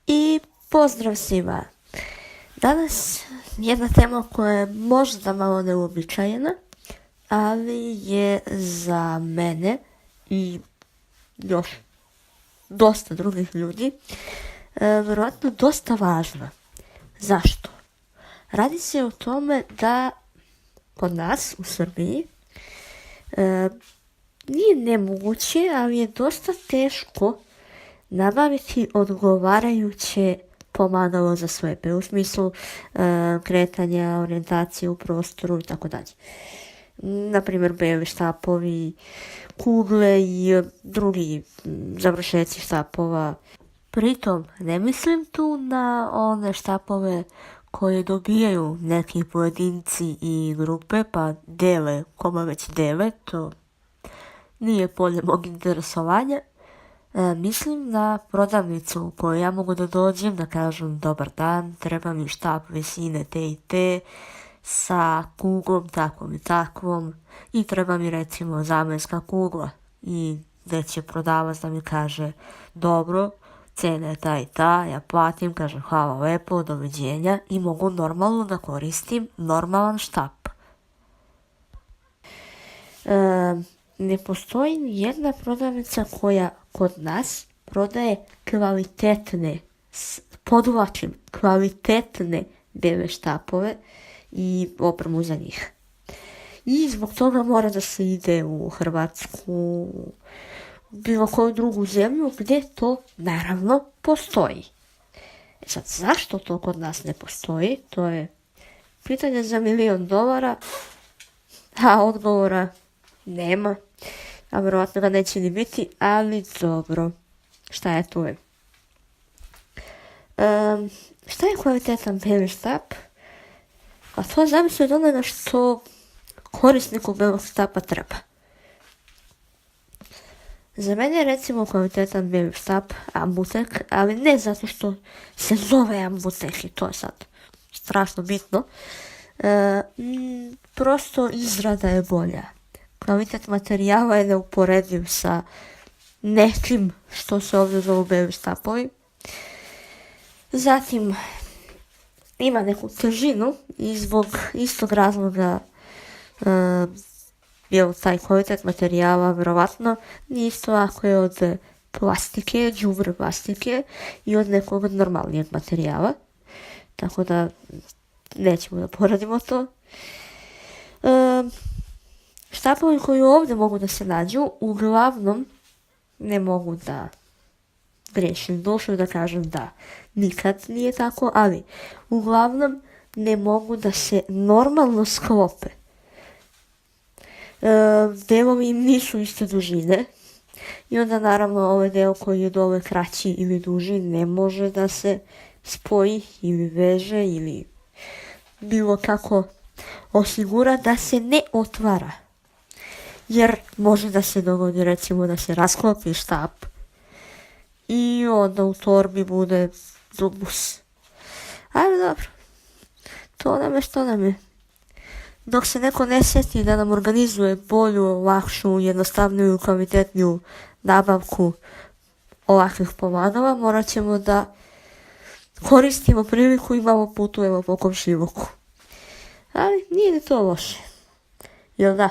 I pozdrav svima. Danas jedna tema koja je možda malo neuobičajena, ali je za mene i još dosta drugih ljudi vjerojatno dosta važna. Zašto? Radi se o tome da kod nas u Srbiji nije nemoguće, ali je dosta teško nabaviti odgovarajuće pomagalo za sebe, u smislu kretanja, orijentacije u prostoru i tako dalje. Naprimjer, beli štapovi, kugle i drugi završeci štapova. Pritom, ne mislim tu na one štapove koje dobijaju neki pojedinci i grupe, pa dele, kome već dele, to nije polje mog interesovanja. Mislim na prodavnicu u kojoj ja mogu da dođem, da kažem dobar dan, treba mi štap visine te i te, sa kuglom takvom i takvom, i treba mi recimo zamenska kugla. I gdje će prodavac da mi kaže dobro, cena je ta i ta, ja platim, kažem hvala lepo, doviđenja i mogu normalno da koristim normalan štap. Ne postoji ni jedna prodavnica koja kod nas prodaje kvalitetne, podvlačim, kvalitetne bebe štapove i opremu za njih. I zbog toga mora da se ide u Hrvatsku, bilo koju drugu zemlju gdje to naravno postoji. Sad, zašto to kod nas ne postoji? To je pitanje za $1.000.000, a odgovora nema, a vjerojatno ga neće ni biti, ali dobro, šta je tu je. Šta je kvalitetan beli štap? A to zavisi od onoga što korisniku belog štapa treba. Za mene je recimo kvalitetan beli štap Ambutek, ali ne zato što se zove Ambutek i to je sad strašno bitno. Prosto izrada je bolja. Kvalitet materijala je neuporediv sa nekim što se ovdje zovu beli štapovi. Zatim ima neku težinu i zbog istog razloga je taj kvalitet materijala vjerovatno nije isto ako je od plastike, đubre plastike i od nekog normalnijeg materijala. Tako da nećemo da poradimo to. Štapovi koji ovdje mogu da se nađu, uglavnom ne mogu da grešim dušu da kažem da nikad nije tako, ali uglavnom ne mogu da se normalno sklope. Delovi im nisu iste dužine i onda naravno ovaj deo koji je dole kraći ili duži ne može da se spoji ili veže ili bilo kako osigura da se ne otvara. Jer može da se dogodi recimo da se rasklopi štap i onda u torbi bude zubus. Ali dobro, to nam je što nam je. Dok se neko ne sjeti da nam organizuje bolju, lakšu, jednostavniju, kvalitetniju nabavku ovakvih pomagala, morat ćemo da koristimo priliku i malo putujemo po komšiluku. Ali nije li to loše? Jel da?